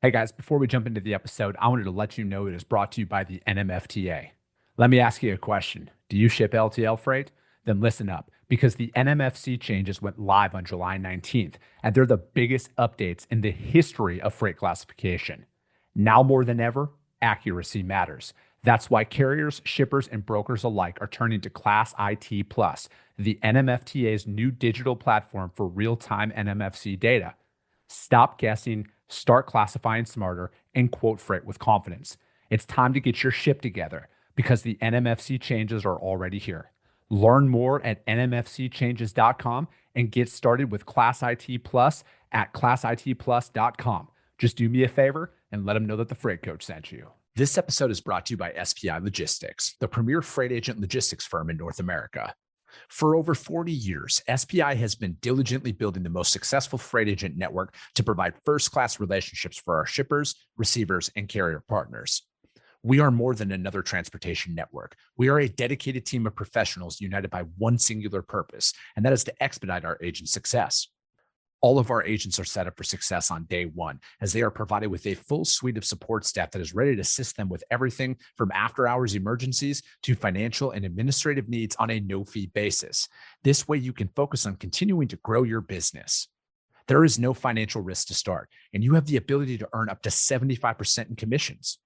Hey guys, before we jump into the episode, I wanted to let you know it is brought to you by the NMFTA. Let me ask you a question. Do you ship LTL freight? Then listen up, because the NMFC changes went live on July 19th, and they're the biggest updates in the history of freight classification. Now more than ever, accuracy matters. That's why carriers, shippers, and brokers alike are turning to Class IT Plus, the NMFTA's new digital platform for real-time NMFC data. Stop guessing, start classifying smarter, and quote freight with confidence. It's time to get your ship together because the NMFC changes are already here. Learn more at nmfcchanges.com and get started with Class IT Plus at classitplus.com. Just do me a favor and let them know that the Freight Coach sent you. This episode is brought to you by SPI Logistics, the premier freight agent logistics firm in North America. For over 40 years, SPI has been diligently building the most successful freight agent network to provide first-class relationships for our shippers, receivers, and carrier partners. We are more than another transportation network. We are a dedicated team of professionals united by one singular purpose, and that is to expedite our agents' success. All of our agents are set up for success on day one, as they are provided with a full suite of support staff that is ready to assist them with everything from after-hours emergencies to financial and administrative needs on a no-fee basis. This way, you can focus on continuing to grow your business. There is no financial risk to start, and you have the ability to earn up to 75% in commissions.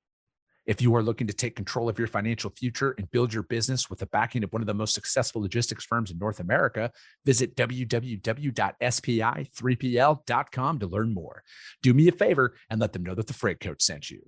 If you are looking to take control of your financial future and build your business with the backing of one of the most successful logistics firms in North America, visit www.spi3pl.com to learn more. Do me a favor and let them know that the Freight Coach sent you.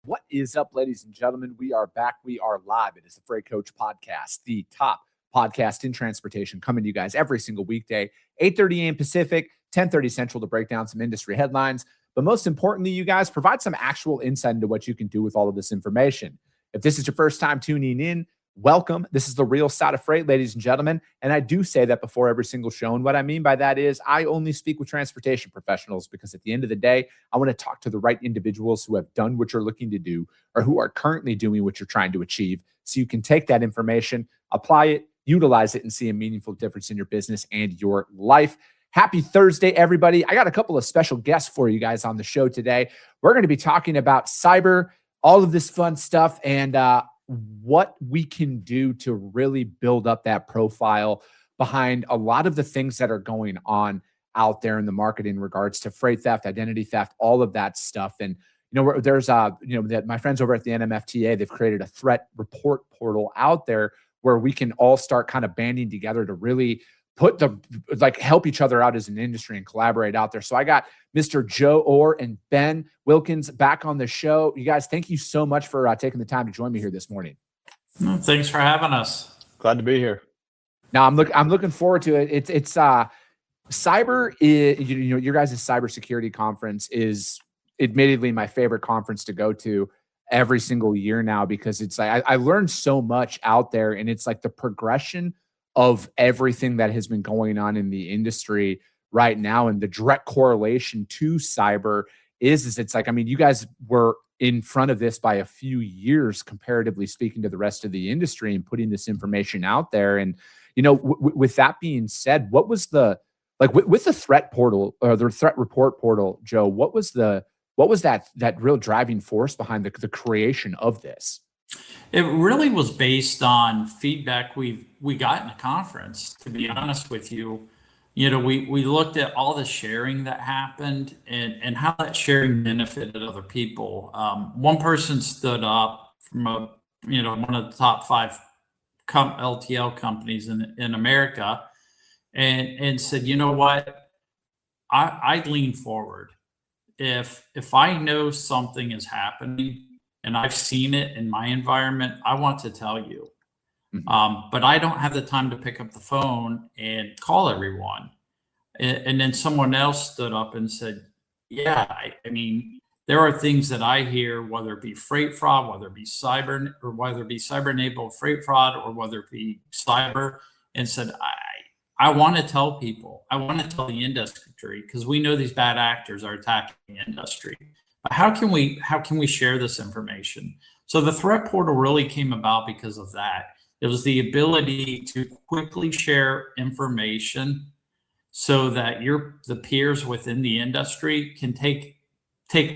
What is up, ladies and gentlemen? We are back. We are live. It is the Freight Coach Podcast, the top podcast in transportation, coming to you guys every single weekday, 8:30 a.m. Pacific, 10:30 Central, to break down some industry headlines. But most importantly, you guys provide some actual insight into what you can do with all of this information. If this is your first time tuning in, welcome. This is the real side of freight, ladies and gentlemen. And I do say that before every single show. And what I mean by that is I only speak with transportation professionals, because at the end of the day, I want to talk to the right individuals who have done what you're looking to do or who are currently doing what you're trying to achieve. So you can take that information, apply it, utilize it, and see a meaningful difference in your business and your life. Happy Thursday, everybody. I got a couple of special guests for you guys on the show today. We're going to be talking about cyber, all of this fun stuff, and what we can do to really build up that profile behind a lot of the things that are going on out there in the market in regards to freight theft, identity theft, all of that stuff. And, there's, that my friends over at the NMFTA, they've created a threat report portal out there where we can all start kind of banding together to really help each other out as an industry and collaborate out there. So I got Mr. Joe Orr and Ben Wilkens back on the show. You guys, thank you so much for taking the time to join me here this morning. Thanks for having us. Glad to be here. Now I'm looking forward to it. It's cyber is, your guys' cybersecurity conference is admittedly my favorite conference to go to every single year now, because it's like I learned so much out there, and it's like the progression of everything that has been going on in the industry right now, and the direct correlation to cyber is it's like, you guys were in front of this by a few years, comparatively speaking, to the rest of the industry, and putting this information out there. And, with that being said, what was with the threat portal or the threat report portal, Joe, what was that real driving force behind the creation of this? It really was based on feedback we got in the conference, to be honest with you. We looked at all the sharing that happened and how that sharing benefited other people. One person stood up from one of the top 5 LTL companies in America and said, you know what, I lean forward. If I know something is happening and I've seen it in my environment, I want to tell you. But I don't have the time to pick up the phone and call everyone. And then someone else stood up and said, yeah, there are things that I hear, whether it be freight fraud, whether it be cyber-enabled freight fraud, or whether it be cyber, and said, I want to tell people, I want to tell the industry, because we know these bad actors are attacking the industry. But how can we share this information? So the threat portal really came about because of that. It was the ability to quickly share information so that the peers within the industry can take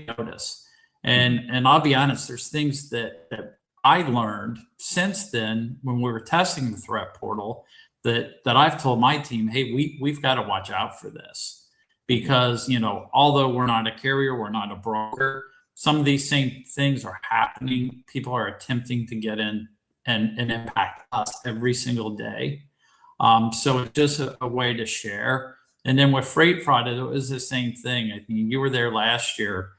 notice. And I'll be honest, there's things that I learned since then when we were testing the threat portal that I've told my team, hey, we've got to watch out for this, because, you know, although we're not a carrier, we're not a broker, some of these same things are happening. People are attempting to get in and impact us every single day. So it's just a way to share. And then with freight fraud, it was the same thing. I mean, you were there last year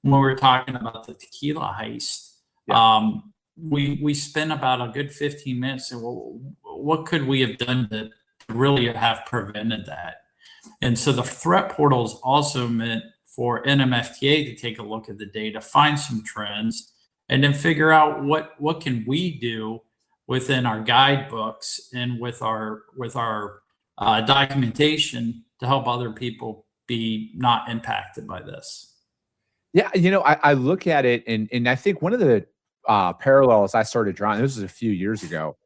when we were talking about the tequila heist. Yeah. We spent about a good 15 minutes and, well, what could we have done to really have prevented that? And so the threat portal is also meant for NMFTA to take a look at the data, find some trends, and then figure out what can we do within our guidebooks and with our documentation to help other people be not impacted by this. Yeah, you know, I look at it, and I think one of the parallels I started drawing, this was a few years ago,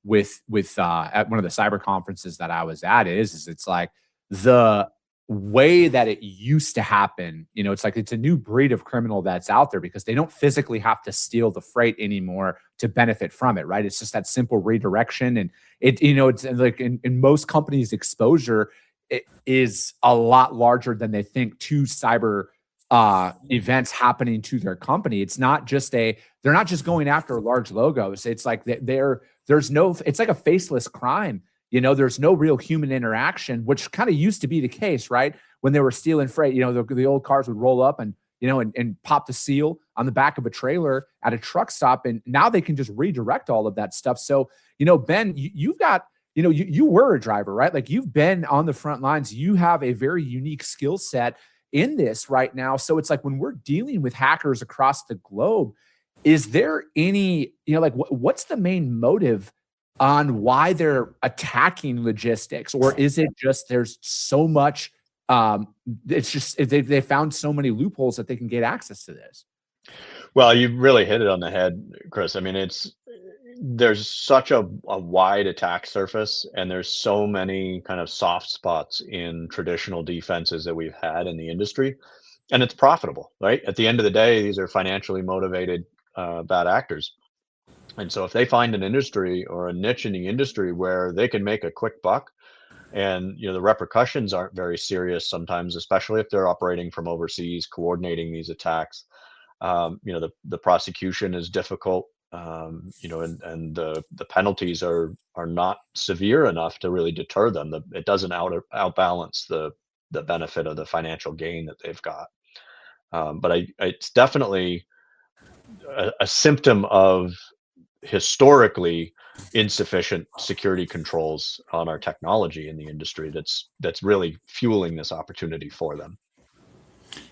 with at one of the cyber conferences that I was at, is it's like the way that it used to happen. You know, it's like it's a new breed of criminal that's out there because they don't physically have to steal the freight anymore to benefit from it, right? It's just that simple redirection, and it, you know, it's like in most companies' exposure, it is a lot larger than they think to cyber events happening to their company. It's not just they're not just going after large logos. It's like it's like a faceless crime. You know, there's no real human interaction, which kind of used to be the case, right? When they were stealing freight, you know, the old cars would roll up and, you know, and pop the seal on the back of a trailer at a truck stop. And now they can just redirect all of that stuff. So, you know, Ben, you've got, you know, you were a driver, right? Like, you've been on the front lines. You have a very unique skill set in this right now. So it's like when we're dealing with hackers across the globe, is there any, you know, like what's the main motive on why they're attacking logistics? Or is it just there's so much, it's just they found so many loopholes that they can get access to this? Well, you really hit it on the head, Chris. I mean, there's such a wide attack surface, and there's so many kind of soft spots in traditional defenses that we've had in the industry, and it's profitable, right? At the end of the day, these are financially motivated bad actors. And so if they find an industry or a niche in the industry where they can make a quick buck, and, you know, the repercussions aren't very serious sometimes, especially if they're operating from overseas, coordinating these attacks, you know, the prosecution is difficult, you know, and the penalties are not severe enough to really deter them. It doesn't outbalance the benefit of the financial gain that they've got. But it's definitely a symptom of historically insufficient security controls on our technology in the industry that's really fueling this opportunity for them.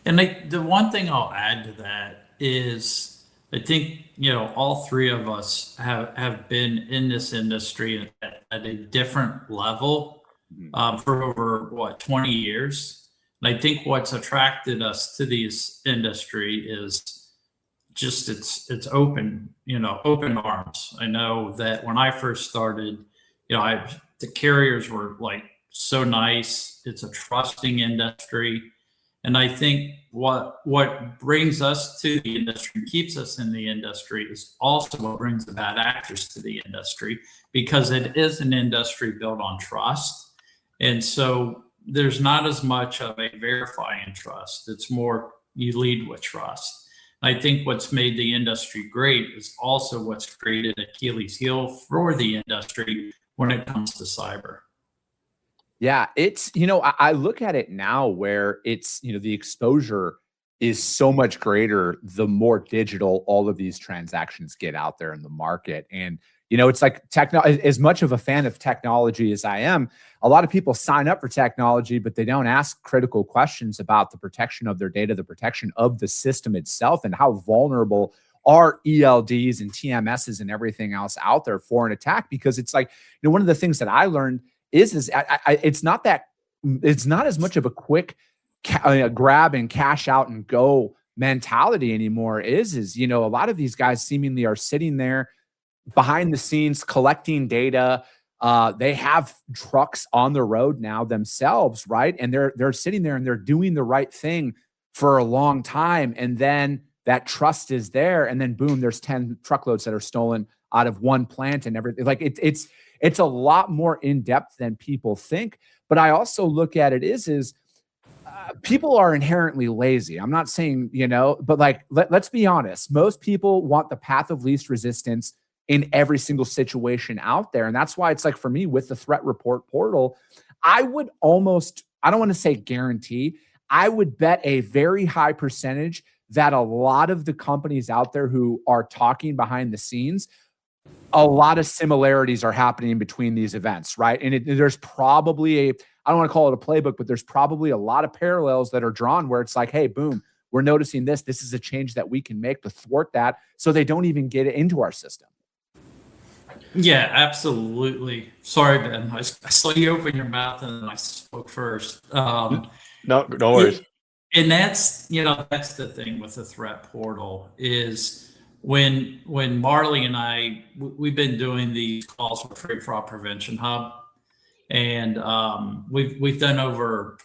And the one thing I'll add to that is, I think, you know, all three of us have been in this industry at a different level for over 20 years. And I think what's attracted us to this industry is just it's open, you know, open arms. I know that when I first started, you know, the carriers were like so nice. It's a trusting industry. And I think what brings us to the industry, keeps us in the industry, is also what brings the bad actors to the industry, because it is an industry built on trust. And so there's not as much of a verifying trust. It's more you lead with trust. I think what's made the industry great is also what's created Achilles' heel for the industry when it comes to cyber. Yeah, it's, you know, I look at it now where it's, you know, the exposure is so much greater the more digital all of these transactions get out there in the market. And, you know, it's like as much of a fan of technology as I am, a lot of people sign up for technology, but they don't ask critical questions about the protection of their data, the protection of the system itself, and how vulnerable are ELDs and TMSs and everything else out there for an attack. Because it's like, you know, one of the things that I learned is it's not as much of a quick grab and cash out and go mentality anymore. Is, you know, a lot of these guys seemingly are sitting there behind the scenes collecting data. They have trucks on the road now themselves, right? And they're sitting there and they're doing the right thing for a long time. And then that trust is there. And then boom, there's 10 truckloads that are stolen out of one plant and everything. Like it's a lot more in depth than people think. But I also look at it is people are inherently lazy. I'm not saying, but like, let's be honest. Most people want the path of least resistance in every single situation out there. And that's why it's like, for me, with the threat report portal, I would almost, I don't want to say guarantee, I would bet a very high percentage that a lot of the companies out there who are talking behind the scenes, a lot of similarities are happening between these events, right? And there's probably I don't want to call it a playbook, but there's probably a lot of parallels that are drawn where it's like, hey, boom, we're noticing this. This is a change that we can make to thwart that so they don't even get it into our system. Yeah, absolutely. Sorry, Ben. I saw you open your mouth and I spoke first. No worries. And that's the thing with the threat portal is when Marley and we've been doing these calls for Freight Fraud Prevention Hub, and we've done over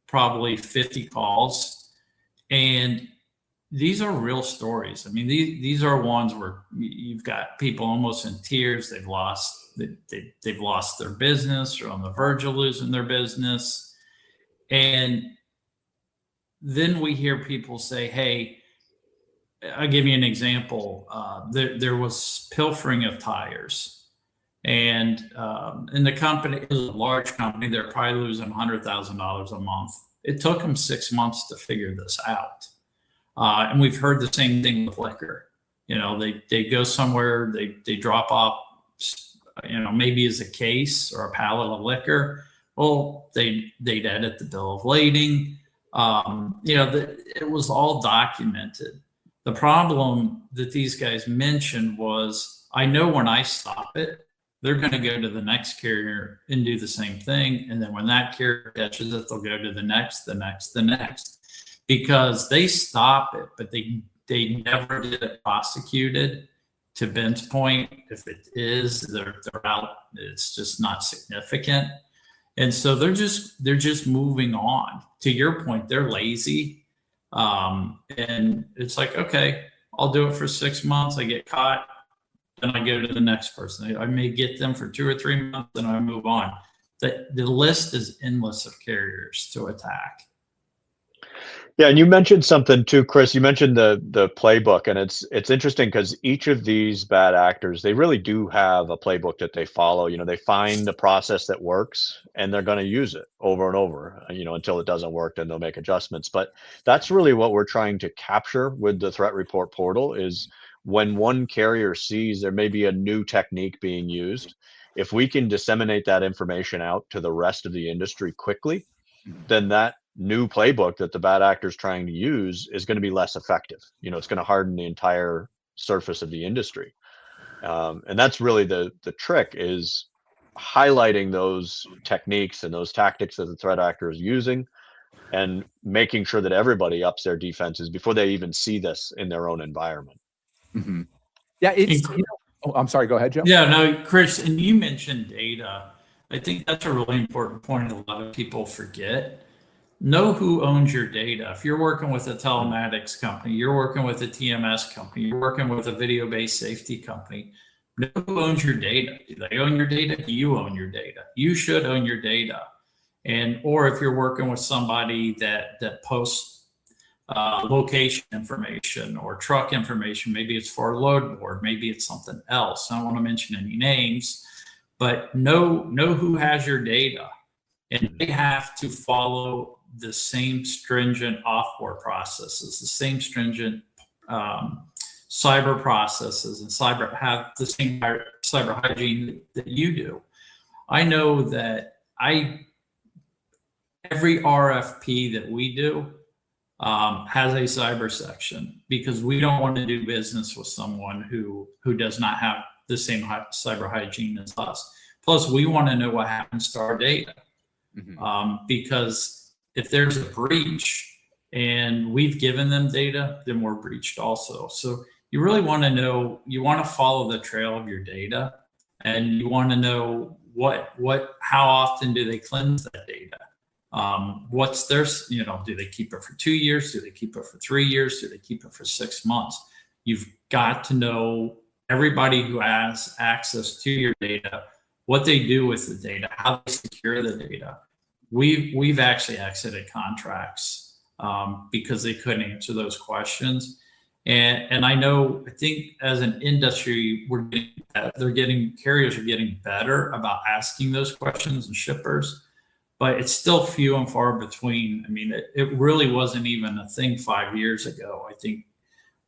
probably 50 calls, and these are real stories. I mean, these are ones where you've got people almost in tears. They've lost their business or on the verge of losing their business. And then we hear people say, hey, I'll give you an example. There was pilfering of tires. And the company is a large company. They're probably losing $100,000 a month. It took them 6 months to figure this out. And we've heard the same thing with liquor. They go somewhere, they drop off, maybe as a case or a pallet of liquor. Well, they'd edit the bill of lading. It was all documented. The problem that these guys mentioned was, I know when I stop it, they're going to go to the next carrier and do the same thing. And then when that carrier catches it, they'll go to the next, because they stop it, but they never get it prosecuted. To Ben's point, if it is, they're out. It's just not significant. And so they're just moving on. To your point, they're lazy. And it's like, okay, I'll do it for 6 months. I get caught. Then I go to the next person. I may get them for 2 or 3 months, then I move on. The list is endless of carriers to attack. Yeah, and you mentioned something too, Chris. You mentioned the playbook, and it's interesting because each of these bad actors, they really do have a playbook that they follow. They find the process that works, and they're going to use it over and over. Until it doesn't work, then they'll make adjustments. But that's really what we're trying to capture with the threat report portal is when one carrier sees there may be a new technique being used. If we can disseminate that information out to the rest of the industry quickly, then that new playbook that the bad actor is trying to use is going to be less effective. It's going to harden the entire surface of the industry. And that's really the trick, is highlighting those techniques and those tactics that the threat actor is using and making sure that everybody ups their defenses before they even see this in their own environment. Mm-hmm. Yeah, I'm sorry, go ahead, Joe. Yeah, no, Chris, and you mentioned data. I think that's a really important point a lot of people forget. Know who owns your data. If you're working with a telematics company, you're working with a TMS company, you're working with a video-based safety company, know who owns your data. Do they own your data? Do you own your data? You should own your data. Or if you're working with somebody that posts location information or truck information, maybe it's for a load board, maybe it's something else. I don't want to mention any names, but know who has your data. And they have to follow the same stringent offboard processes, the same stringent cyber processes, and have the same cyber hygiene that you do. I know that every RFP that we do has a cyber section, because we don't want to do business with someone who does not have the same cyber hygiene as us. Plus, we want to know what happens to our data. Because if there's a breach and we've given them data, then we're breached also. So you really want to know, you want to follow the trail of your data, and you want to know how often do they cleanse that data? What's their, do they keep it for 2 years? Do they keep it for 3 years? Do they keep it for 6 months? You've got to know everybody who has access to your data, what they do with the data, how they secure the data. We've actually exited contracts because they couldn't answer those questions. And I think as an industry, carriers are getting better about asking those questions and shippers, but it's still few and far between. I mean, it really wasn't even a thing 5 years ago. I think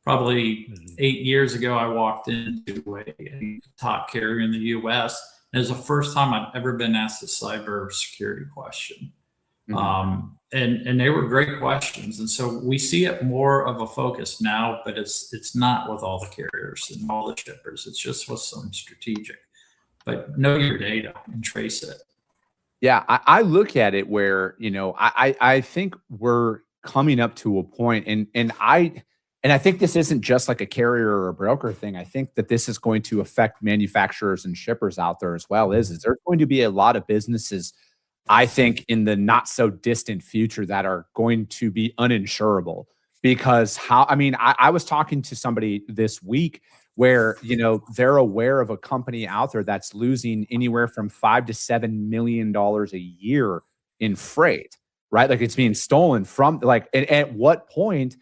probably 8 years ago, I walked into a top carrier in the US. And it was the first time I'd ever been asked a cybersecurity question. And they were great questions. And so we see it more of a focus now, but it's not with all the carriers and all the shippers. It's just with some strategic. But know your data and trace it. Yeah, I look at it where, I think we're coming up to a point, and I think this isn't just like a carrier or a broker thing. I think that this is going to affect manufacturers and shippers out there as well. Is there's going to be a lot of businesses, I think, in the not so distant future that are going to be uninsurable because I was talking to somebody this week where, they're aware of a company out there that's losing anywhere from $5 to $7 million a year in freight, right? Like it's being stolen from at what point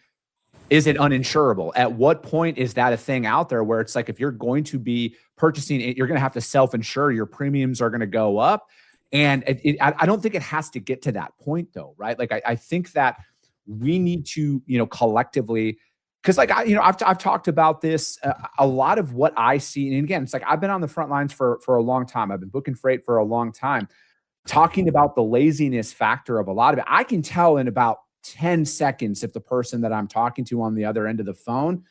is it uninsurable? At what point is that a thing out there where it's like, if you're going to be purchasing it, you're going to have to self-insure, your premiums are going to go up. And I don't think it has to get to that point though, right? Like I think that we need to, collectively, because I've talked about this, a lot of what I see, and again, it's like I've been on the front lines for a long time. I've been booking freight for a long time, talking about the laziness factor of a lot of it. I can tell in about 10 seconds if the person that I'm talking to on the other end of the phone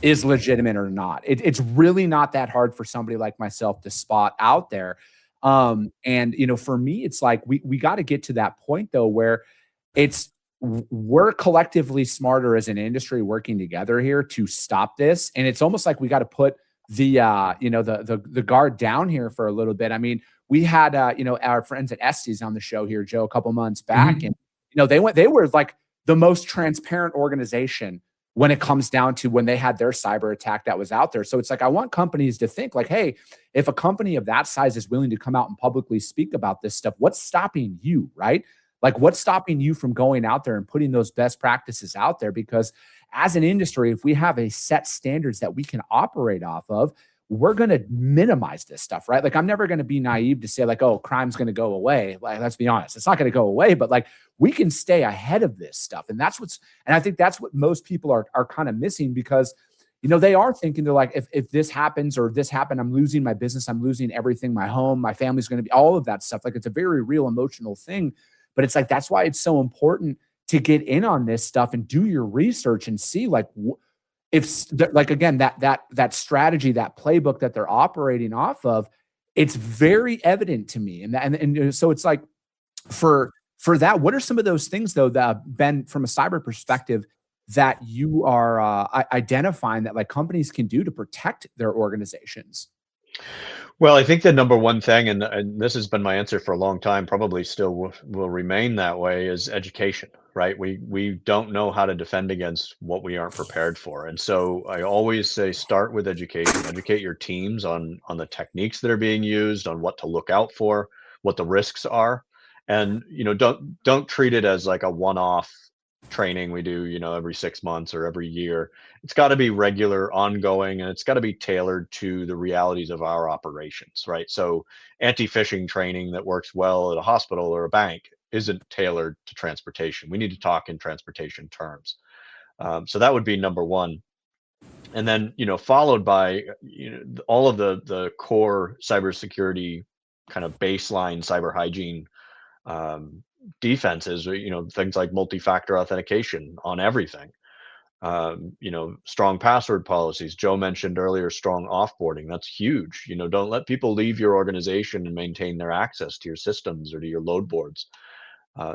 is legitimate or not. It's really not that hard for somebody like myself to spot out there. And for me, it's like we got to get to that point though, where we're collectively smarter as an industry working together here to stop this. And it's almost like we got to put the guard down here for a little bit. I mean, we had our friends at Estes on the show here, Joe, a couple months back, and they were like the most transparent organization when it comes down to when they had their cyber attack that was out there. So it's like, I want companies to think like, hey, if a company of that size is willing to come out and publicly speak about this stuff, what's stopping you, right? Like what's stopping you from going out there and putting those best practices out there? Because as an industry, if we have a set standards that we can operate off of, we're going to minimize this stuff, right? Like I'm never going to be naive to say like, oh, crime's going to go away. Like, let's be honest, it's not going to go away, but like we can stay ahead of this stuff. And I think that's what most people are kind of missing because, they are thinking, they're like, if this happens or this happened, I'm losing my business. I'm losing everything, my home, my family's going to be, all of that stuff. Like it's a very real emotional thing, but it's like, that's why it's so important to get in on this stuff and do your research and see like, again, that strategy, that playbook that they're operating off of, it's very evident to me. And so it's like for that, what are some of those things though, that Ben, from a cyber perspective, that you are identifying that like companies can do to protect their organizations? Well, I think the number one thing, and this has been my answer for a long time, probably still will remain that way, is education, right? We don't know how to defend against what we aren't prepared for. And so I always say, start with education, educate your teams on the techniques that are being used, on what to look out for, what the risks are. And, don't treat it as like a one-off training we do, every 6 months or every year. It's got to be regular, ongoing, and it's got to be tailored to the realities of our operations, right? So anti-phishing training that works well at a hospital or a bank isn't tailored to transportation. We need to talk in transportation terms. So that would be number one. And then, followed by, all of the core cybersecurity kind of baseline cyber hygiene defenses, things like multi-factor authentication on everything, strong password policies. Joe mentioned earlier, strong offboarding. That's huge. Don't let people leave your organization and maintain their access to your systems or to your load boards.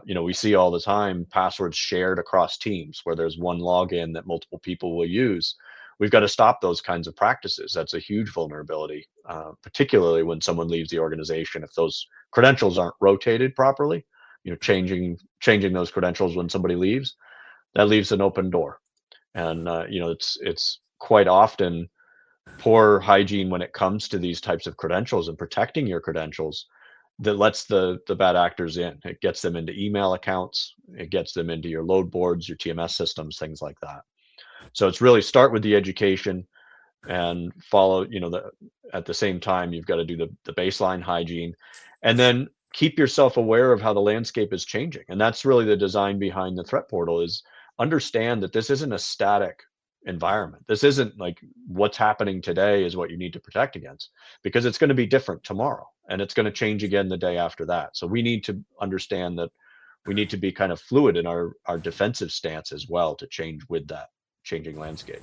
We see all the time passwords shared across teams where there's one login that multiple people will use. We've got to stop those kinds of practices. That's a huge vulnerability, particularly when someone leaves the organization. If those credentials aren't rotated properly, changing those credentials when somebody leaves, that leaves an open door. And it's quite often poor hygiene when it comes to these types of credentials and protecting your credentials that lets the bad actors in. It gets them into email accounts, it gets them into your load boards, your TMS systems, things like that. So it's really start with the education and follow, at the same time, you've got to do the baseline hygiene, and then keep yourself aware of how the landscape is changing. And that's really the design behind the threat portal, is understand that this isn't a static environment. This isn't like what's happening today is what you need to protect against, because it's going to be different tomorrow and it's going to change again the day after that. So we need to understand that we need to be kind of fluid in our defensive stance as well to change with that changing landscape.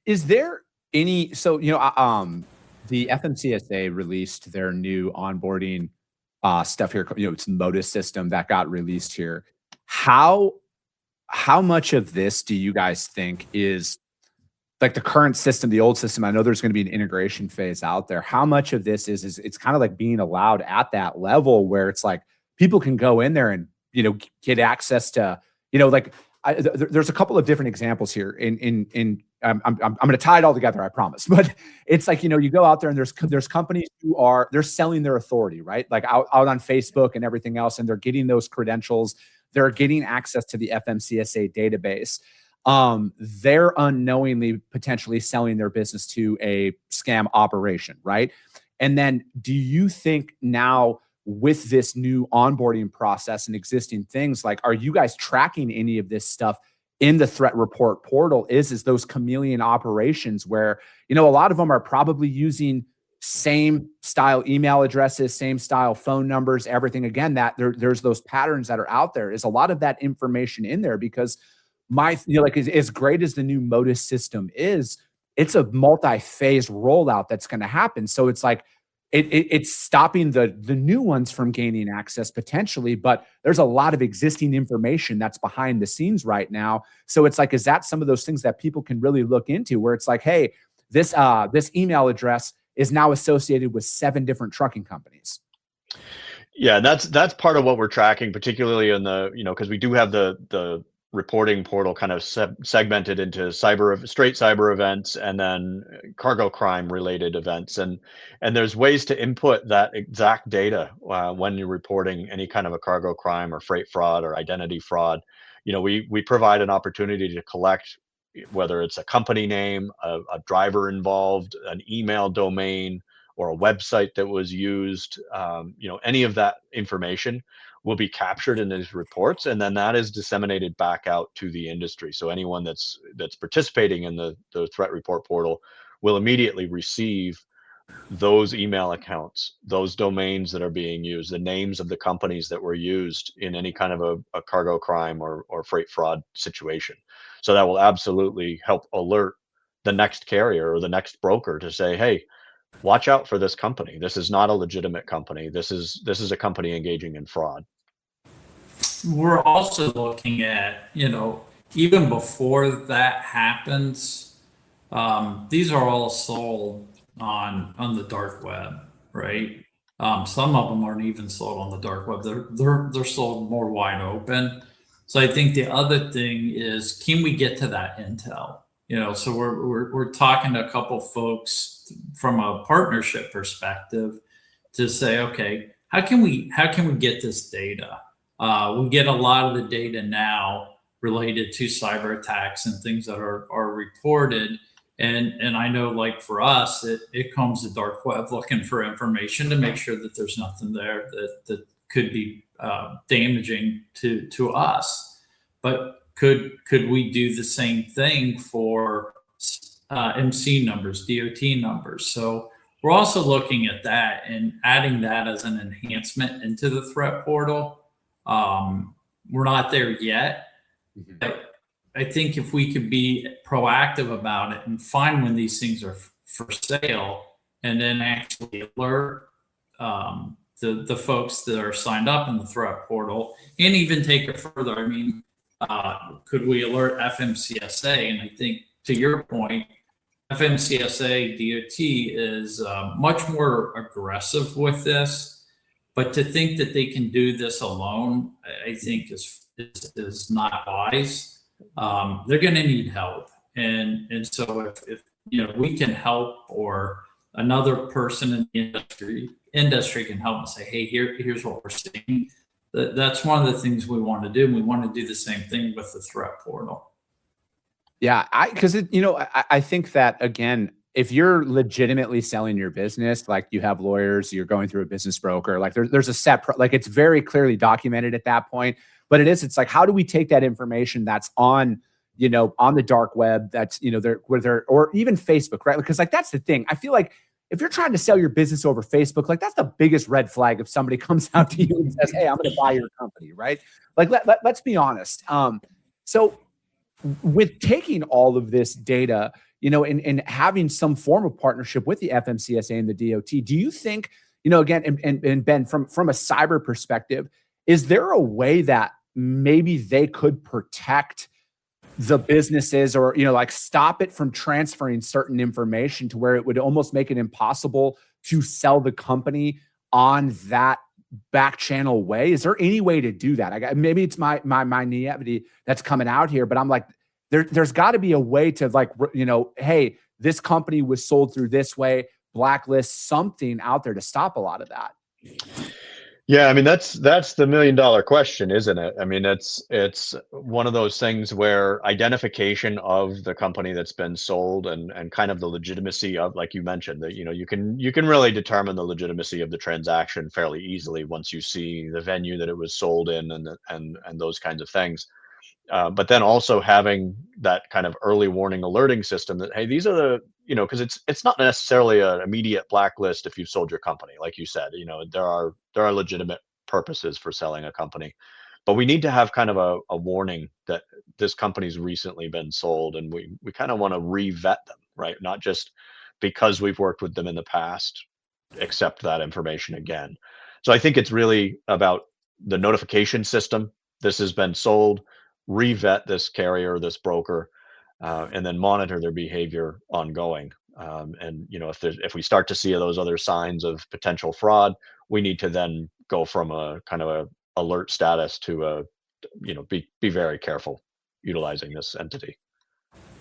Is there any, so, the FMCSA released their new onboarding stuff here, it's Modus system that got released here. How much of this do you guys think is like the current system, the old system? I know there's going to be an integration phase out there. How much of this is it's kind of like being allowed at that level where it's like people can go in there and, get access to, there's a couple of different examples here I'm going to tie it all together, I promise. But it's like, you go out there and there's companies who they're selling their authority, right? Like out on Facebook and everything else, and they're getting those credentials. They're getting access to the FMCSA database. They're unknowingly potentially selling their business to a scam operation, right? And then do you think now with this new onboarding process and existing things, like, are you guys tracking any of this stuff in the threat report portal? Is those chameleon operations where, a lot of them are probably using same style email addresses, same style phone numbers, everything. Again, that there's those patterns that are out there. Is a lot of that information in there? Because as great as the new Modus system is, it's a multi-phase rollout that's going to happen. So it's like, it's stopping the new ones from gaining access potentially, but there's a lot of existing information that's behind the scenes right now. So it's like, is that some of those things that people can really look into, where it's like, hey, this email address is now associated with 7 different trucking companies? Yeah, that's part of what we're tracking, particularly in the, because we do have the reporting portal kind of segmented into straight cyber events and then cargo crime related events, and there's ways to input that exact data when you're reporting any kind of a cargo crime or freight fraud or identity fraud. We provide an opportunity to collect whether it's a company name, a driver involved, an email domain, or a website that was used. Any of that information will be captured in these reports, and then that is disseminated back out to the industry. So anyone that's participating in the threat report portal will immediately receive those email accounts, those domains that are being used, the names of the companies that were used in any kind of a cargo crime or freight fraud situation. So that will absolutely help alert the next carrier or the next broker to say, hey, watch out for this company. This is not a legitimate company. This is a company engaging in fraud. We're also looking at, even before that happens, these are all sold on the dark web, right? Some of them aren't even sold on the dark web. They're sold more wide open. So I think the other thing is, can we get to that intel? So we're talking to a couple folks from a partnership perspective to say, okay, how can we get this data? We get a lot of the data now related to cyber attacks and things that are reported. And I know, like for us, it comes to dark web looking for information to make sure that there's nothing there that could be damaging to us. But could we do the same thing for MC numbers, DOT numbers? So we're also looking at that and adding that as an enhancement into the threat portal. We're not there yet, but I think if we could be proactive about it and find when these things are for sale, and then actually alert the folks that are signed up in the threat portal, and even take it further. I mean, could we alert FMCSA? And I think, to your point, FMCSA DOT is much more aggressive with this. But to think that they can do this alone, I think is not wise. They're going to need help, and so if we can help, or another person in the industry can help and say, hey, here's what we're seeing. That's one of the things we want to do. And we want to do the same thing with the threat portal. Yeah, I think that, again, if you're legitimately selling your business, like you have lawyers, you're going through a business broker, like there's a set, like it's very clearly documented at that point. But it's like, how do we take that information that's on, on the dark web, that's, or even Facebook, right? Because like, that's the thing. I feel like if you're trying to sell your business over Facebook, like that's the biggest red flag if somebody comes out to you and says, hey, I'm going to buy your company, right? Like, let's be honest. So with taking all of this data, and having some form of partnership with the FMCSA and the DOT, do you think, again, and Ben, from a cyber perspective, is there a way that maybe they could protect the businesses, or, like stop it from transferring certain information to where it would almost make it impossible to sell the company on that back channel way? Is there any way to do that? Maybe it's my naivety that's coming out here, but I'm like, there's got to be a way to, like, hey, this company was sold through this way, blacklist something out there to stop a lot of that. Yeah, I mean, that's the $1 million question, isn't it? I mean, it's one of those things where identification of the company that's been sold, and kind of the legitimacy of, like you mentioned, that you can really determine the legitimacy of the transaction fairly easily once you see the venue that it was sold in, and those kinds of things. But then also having that kind of early warning alerting system that, hey, these are the, because it's not necessarily an immediate blacklist if you've sold your company. Like you said, there are legitimate purposes for selling a company, but we need to have kind of a warning that this company's recently been sold, and we kind of want to re-vet them, right? Not just because we've worked with them in the past, accept that information again. So I think it's really about the notification system. This has been sold. Re-vet this carrier, this broker, and then monitor their behavior ongoing. And if we start to see those other signs of potential fraud, we need to then go from a kind of a alert status to be very careful utilizing this entity.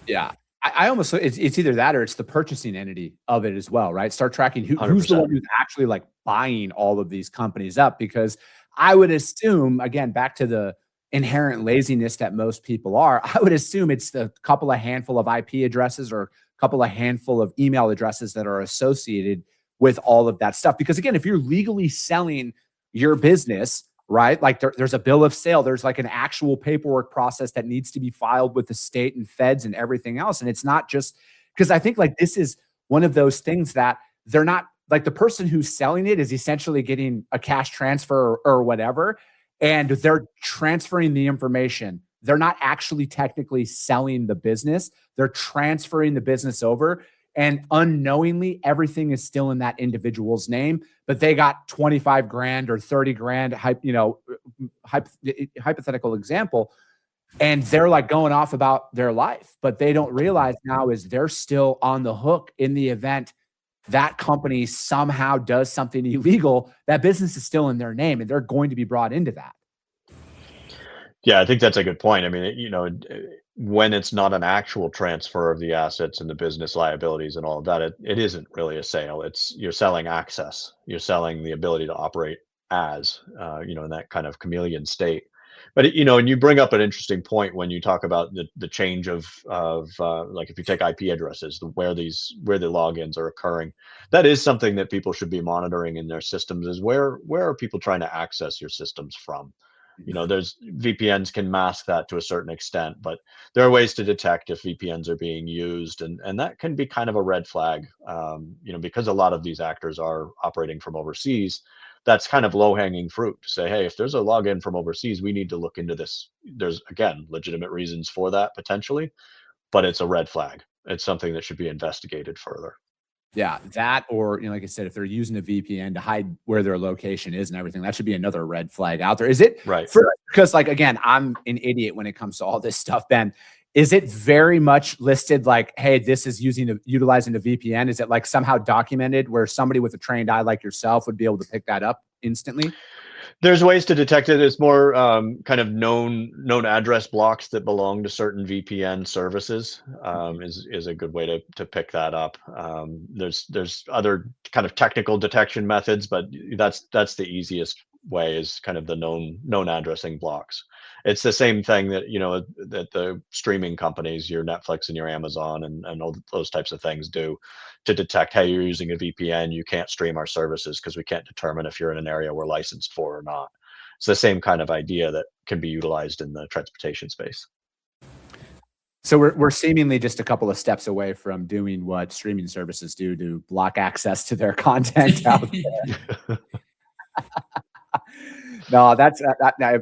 Yeah, I almost, it's either that or it's the purchasing entity of it as well, right? Start tracking who's the one who's actually like buying all of these companies up, because I would assume, again, back to the inherent laziness that most people are, I would assume it's the handful of IP addresses or a handful of email addresses that are associated with all of that stuff. Because again, if you're legally selling your business, right, like there's a bill of sale, there's like an actual paperwork process that needs to be filed with the state and feds and everything else. And it's not just, because I think like this is one of those things that they're not, like the person who's selling it is essentially getting a cash transfer or whatever, and they're transferring the information. They're not actually technically selling the business. They're transferring the business over, and unknowingly everything is still in that individual's name, but they got 25 grand or 30 grand, hypothetical example. And they're like going off about their life, but they don't realize now is they're still on the hook in the event that company somehow does something illegal. That business is still in their name, and they're going to be brought into that. Yeah, I think that's a good point. I mean, when it's not an actual transfer of the assets and the business liabilities and all of that, it isn't really a sale. You're selling access. You're selling the ability to operate as, in that kind of chameleon state. But and you bring up an interesting point when you talk about the change of like if you take IP addresses, where the logins are occurring, that is something that people should be monitoring in their systems. Is where are people trying to access your systems from? There's VPNs can mask that to a certain extent, but there are ways to detect if VPNs are being used, and that can be kind of a red flag. Because a lot of these actors are operating from overseas. That's kind of low-hanging fruit to say, hey, if there's a login from overseas, we need to look into this. There's, again, legitimate reasons for that potentially, but it's a red flag. It's something that should be investigated further. Yeah, that, or, like I said, if they're using a VPN to hide where their location is and everything, that should be another red flag out there. Is it right? Because, like, again, I'm an idiot when it comes to all this stuff, Ben. is it very much listed like, hey, this is utilizing a VPN? Is it like somehow documented where somebody with a trained eye like yourself would be able to pick that up instantly? There's ways to detect it. It's more kind of known address blocks that belong to certain VPN services is a good way to pick that up. There's other kind of technical detection methods, but that's the easiest way, is kind of the known addressing blocks. It's the same thing that, you know, that the streaming companies, your Netflix and your Amazon and all those types of things do to detect, hey, you're using a VPN, you can't stream our services because we can't determine if you're in an area we're licensed for or not. It's the same kind of idea that can be utilized in the transportation space. So we're seemingly just a couple of steps away from doing what streaming services do to block access to their content out there. No, that's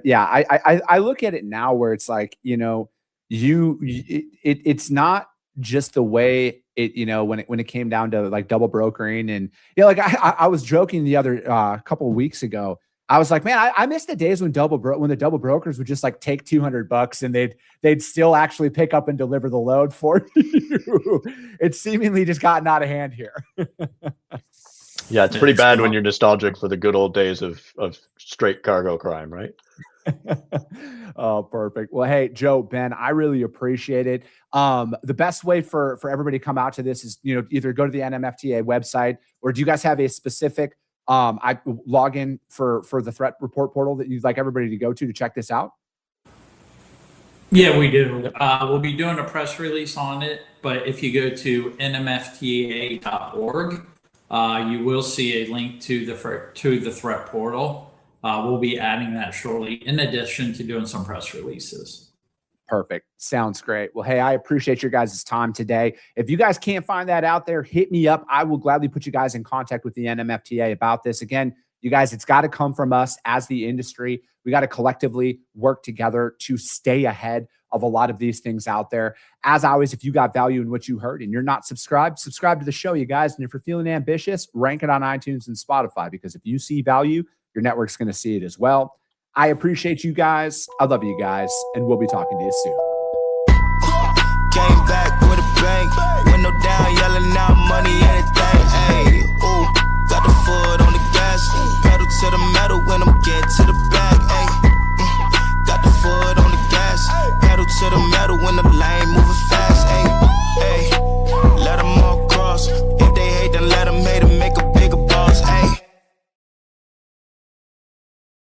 yeah. I look at it now where it's like, you know, it's not just the way it, you know, when it came down to like double brokering, and like I was joking the other couple of weeks ago. I was like, man, I miss the days when the double brokers would just like take $200 and they'd still actually pick up and deliver the load for you. It's seemingly just gotten out of hand here. Yeah, it's pretty bad when you're nostalgic for the good old days of straight cargo crime, right? Oh, perfect. Well, hey, Joe, Ben, I really appreciate it. The best way for everybody to come out to this is, you know, either go to the NMFTA website, or do you guys have a specific login for the threat report portal that you'd like everybody to go to check this out? Yeah, we do. We'll be doing a press release on it, but if you go to nmfta.org, you will see a link to the threat portal. We'll be adding that shortly, in addition to doing some press releases. Perfect. Sounds great. Well, hey, I appreciate your guys' time today. If you guys can't find that out there, hit me up. I will gladly put you guys in contact with the NMFTA about this. Again, you guys, it's got to come from us as the industry. We got to collectively work together to stay ahead of a lot of these things out there. As always, if you got value in what you heard and you're not subscribed, subscribe to the show, you guys. And if you're feeling ambitious, rank it on iTunes and Spotify, because if you see value, your network's going to see it as well. I appreciate you guys. I love you guys, and we'll be talking to you soon. Came back with a bang, window down, yelling out money.